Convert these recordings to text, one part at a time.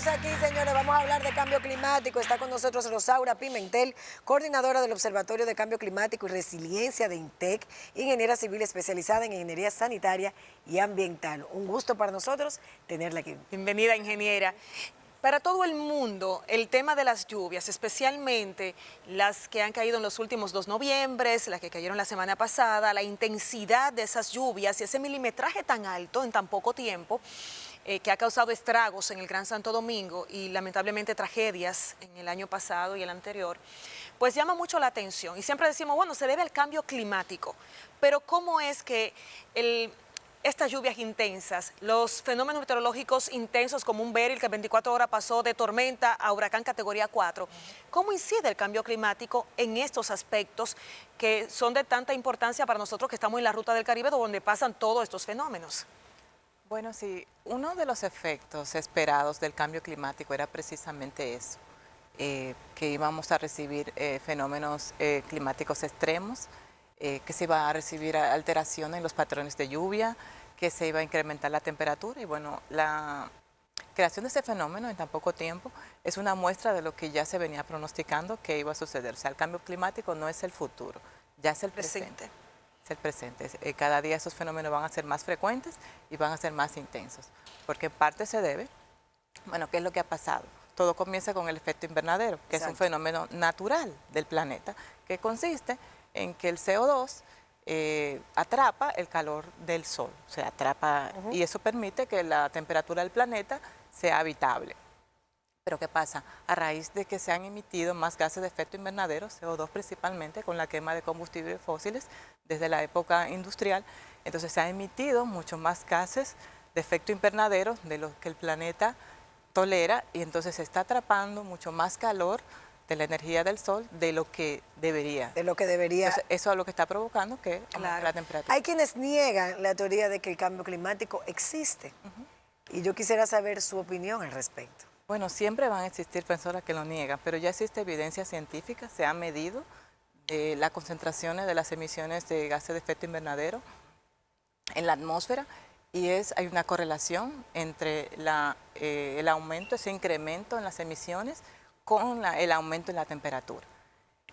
aquí, señores. Vamos a hablar de cambio climático. Está con nosotros Rosaura Pimentel, coordinadora del Observatorio de Cambio Climático y Resiliencia de INTEC, ingeniera civil especializada en ingeniería sanitaria y ambiental. Un gusto para nosotros tenerla aquí. Bienvenida, ingeniera. Para todo el mundo, el tema de las lluvias, especialmente las que han caído en los últimos 2 noviembres, las que cayeron la semana pasada, la intensidad de esas lluvias y ese milimetraje tan alto en tan poco tiempo, que ha causado estragos en el Gran Santo Domingo y lamentablemente tragedias en el año pasado y el anterior, pues llama mucho la atención. Y siempre decimos, bueno, se debe al cambio climático, pero ¿cómo es que estas lluvias intensas, los fenómenos meteorológicos intensos como un Beryl que en 24 horas pasó de tormenta a huracán categoría 4, ¿cómo incide el cambio climático en estos aspectos que son de tanta importancia para nosotros que estamos en la ruta del Caribe donde pasan todos estos fenómenos? Bueno, sí, uno de los efectos esperados del cambio climático era precisamente eso, que íbamos a recibir fenómenos climáticos extremos, que se iba a recibir alteraciones en los patrones de lluvia, que se iba a incrementar la temperatura y bueno, la creación de ese fenómeno en tan poco tiempo es una muestra de lo que ya se venía pronosticando que iba a suceder. O sea, el cambio climático no es el futuro, ya es el presente. Es el presente. Cada día esos fenómenos van a ser más frecuentes y van a ser más intensos, porque en parte se debe, bueno, ¿qué es lo que ha pasado? Todo comienza con el efecto invernadero, que es un fenómeno natural del planeta, que consiste en que el CO2 atrapa el calor del sol, o sea, atrapa, y eso permite que la temperatura del planeta sea habitable. Pero ¿qué pasa? A raíz de que se han emitido más gases de efecto invernadero, CO2 principalmente, con la quema de combustibles fósiles desde la época industrial, entonces se han emitido muchos más gases de efecto invernadero de lo que el planeta tolera y entonces se está atrapando mucho más calor de la energía del sol de lo que debería. De lo que debería. Entonces, eso es lo que está provocando que aumente la temperatura. Hay quienes niegan la teoría de que el cambio climático existe. Y yo quisiera saber su opinión al respecto. Bueno, siempre van a existir personas que lo niegan, pero ya existe evidencia científica, se han medido las concentraciones de las emisiones de gases de efecto invernadero en la atmósfera y hay una correlación entre el aumento, ese incremento en las emisiones con el aumento en la temperatura.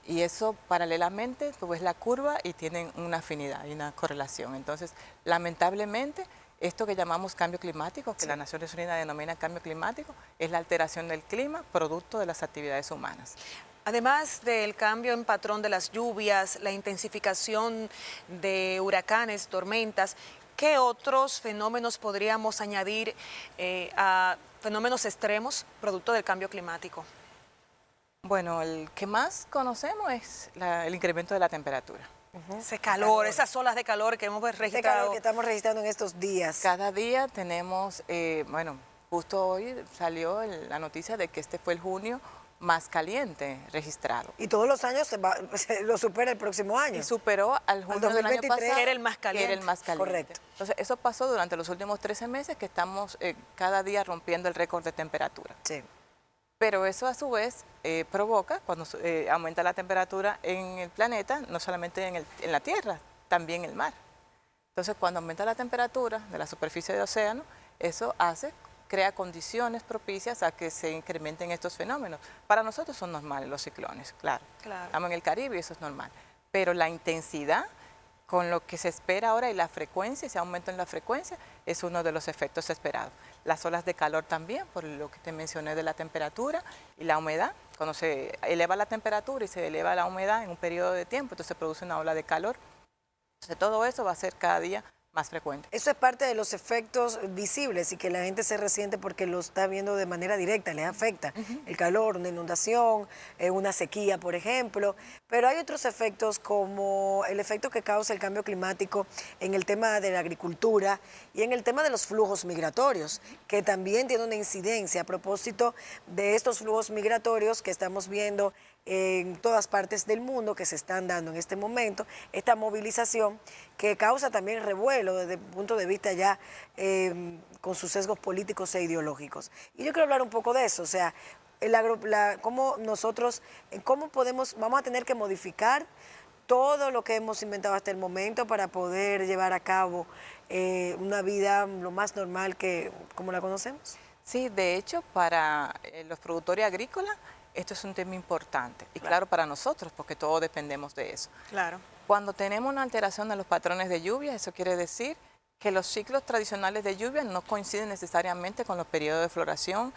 Y eso paralelamente, tú ves la curva y tienen una afinidad y una correlación. Entonces, lamentablemente, esto que llamamos cambio climático, que las Naciones Unidas denominan cambio climático, es la alteración del clima producto de las actividades humanas. Además del cambio en patrón de las lluvias, la intensificación de huracanes, tormentas, ¿qué otros fenómenos podríamos añadir a fenómenos extremos producto del cambio climático? Bueno, el que más conocemos es el incremento de la temperatura. Ese calor, esas olas de calor que hemos registrado. Ese calor que estamos registrando en estos días. Cada día tenemos, bueno, justo hoy salió la noticia de que este fue el junio más caliente registrado. Y todos los años lo supera el próximo año. Y superó al junio del año pasado. Que era el más caliente. Que era el más caliente. Correcto. Entonces, eso pasó durante los últimos 13 meses que estamos cada día rompiendo el récord de temperatura. Sí. Pero eso a su vez provoca, cuando aumenta la temperatura en el planeta, no solamente en la Tierra, también en el mar. Entonces, cuando aumenta la temperatura de la superficie del océano, eso crea condiciones propicias a que se incrementen estos fenómenos. Para nosotros son normales los ciclones, claro. Estamos en el Caribe y eso es normal. Pero la intensidad con lo que se espera ahora y la frecuencia, ese aumento en la frecuencia, es uno de los efectos esperados. Las olas de calor también, por lo que te mencioné de la temperatura y la humedad. Cuando se eleva la temperatura y se eleva la humedad en un periodo de tiempo, entonces se produce una ola de calor. Entonces todo eso va a ser cada día más frecuente. Eso es parte de los efectos visibles y que la gente se resiente porque lo está viendo de manera directa, les afecta. El calor, una inundación, una sequía, por ejemplo. Pero hay otros efectos como el efecto que causa el cambio climático en el tema de la agricultura y en el tema de los flujos migratorios, que también tiene una incidencia a propósito de estos flujos migratorios que estamos viendo en todas partes del mundo que se están dando en este momento, esta movilización que causa también revuelo desde el punto de vista ya con sus sesgos políticos e ideológicos. Y yo quiero hablar un poco de eso, o sea, cómo nosotros, vamos a tener que modificar todo lo que hemos inventado hasta el momento para poder llevar a cabo una vida lo más normal como la conocemos. Sí, de hecho, para los productores agrícolas, esto es un tema importante. Y claro, para nosotros, porque todos dependemos de eso. Claro. Cuando tenemos una alteración de los patrones de lluvia, eso quiere decir que los ciclos tradicionales de lluvia no coinciden necesariamente con los periodos de floración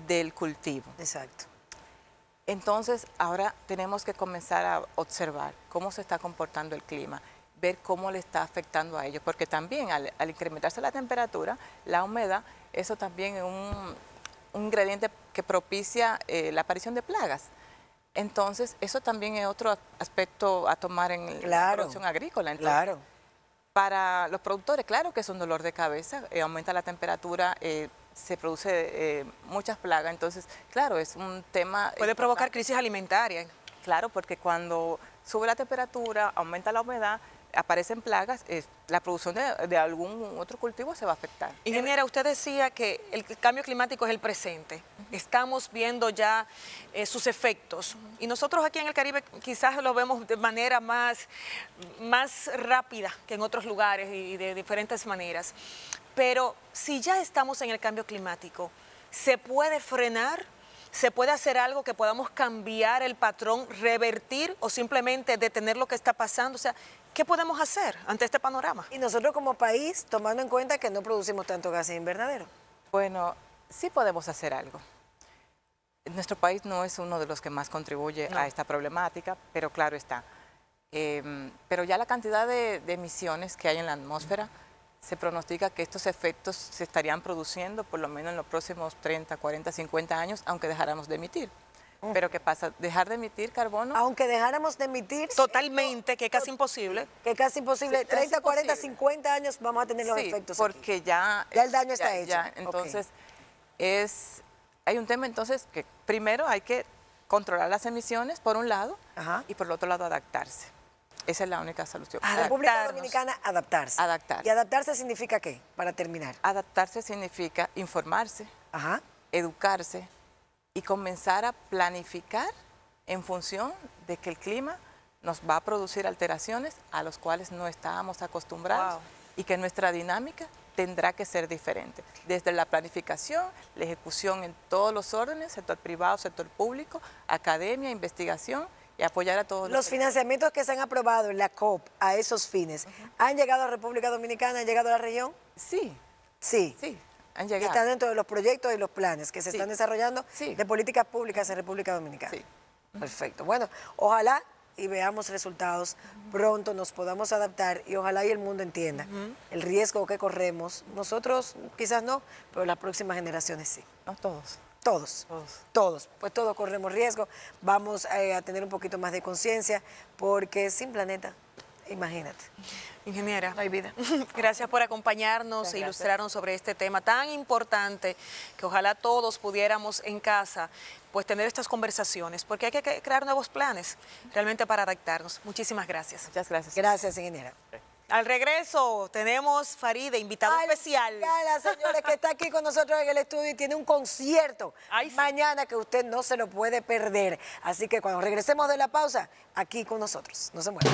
del cultivo. Exacto. Entonces, ahora tenemos que comenzar a observar cómo se está comportando el clima, ver cómo le está afectando a ellos, porque también al incrementarse la temperatura, la humedad, eso también es un ingrediente que propicia la aparición de plagas. Entonces, eso también es otro aspecto a tomar en la producción agrícola. Entonces, Claro. para los productores, claro que es un dolor de cabeza, aumenta la temperatura, se produce muchas plagas, entonces, claro, es un tema... Puede provocar crisis alimentaria. Claro, porque cuando sube la temperatura, aumenta la humedad, aparecen plagas, la producción de algún otro cultivo se va a afectar. Ingeniera, usted decía que el cambio climático es el presente. Estamos viendo ya sus efectos. Y nosotros aquí en el Caribe quizás lo vemos de manera más rápida que en otros lugares y de diferentes maneras. Pero si ya estamos en el cambio climático, ¿se puede frenar? ¿Se puede hacer algo que podamos cambiar el patrón, revertir o simplemente detener lo que está pasando? O sea, ¿qué podemos hacer ante este panorama? Y nosotros como país, tomando en cuenta que no producimos tanto gases invernadero. Bueno, sí podemos hacer algo. Nuestro país no es uno de los que más contribuye a esta problemática, pero claro está. Pero ya la cantidad de emisiones que hay en la atmósfera, se pronostica que estos efectos se estarían produciendo por lo menos en los próximos 30, 40, 50 años, aunque dejáramos de emitir. Pero ¿qué pasa? Dejar de emitir carbono... Aunque dejáramos de emitir... Totalmente, que es casi imposible. Que es casi imposible. Sí, 30, es 40, imposible. 50 años vamos a tener los Sí, efectos porque aquí. ya el daño está hecho. Entonces, hay un tema entonces que primero hay que controlar las emisiones por un lado y por el otro lado adaptarse. Esa es la única solución. República Dominicana, adaptarse. Adaptarse. ¿Y adaptarse significa qué? Para terminar. Adaptarse significa informarse, educarse y comenzar a planificar en función de que el clima nos va a producir alteraciones a las cuales no estábamos acostumbrados y que nuestra dinámica tendrá que ser diferente. Desde la planificación, la ejecución en todos los órdenes, sector privado, sector público, academia, investigación, y apoyar a todos los financiamientos que se han aprobado en la COP a esos fines, ¿han llegado a República Dominicana? ¿Han llegado a la región? Sí. Sí. Sí, han Y llegado. están dentro de los proyectos y los planes que se están desarrollando de políticas públicas en República Dominicana. Sí. Perfecto. Bueno, ojalá y veamos resultados pronto, nos podamos adaptar y ojalá y el mundo entienda el riesgo que corremos. Nosotros quizás no, pero las próximas generaciones sí. No todos. Todos. Pues todos corremos riesgo. Vamos a tener un poquito más de conciencia porque sin planeta, imagínate. Ingeniera, No hay vida. Gracias por acompañarnos e ilustrarnos sobre este tema tan importante que ojalá todos pudiéramos en casa pues tener estas conversaciones, porque hay que crear nuevos planes realmente para adaptarnos. Muchísimas gracias. Muchas gracias. Gracias, ingeniera. Al regreso tenemos Faride, invitado especial. La señora que está aquí con nosotros en el estudio y tiene un concierto mañana que usted no se lo puede perder. Así que cuando regresemos de la pausa, aquí con nosotros. No se muevan.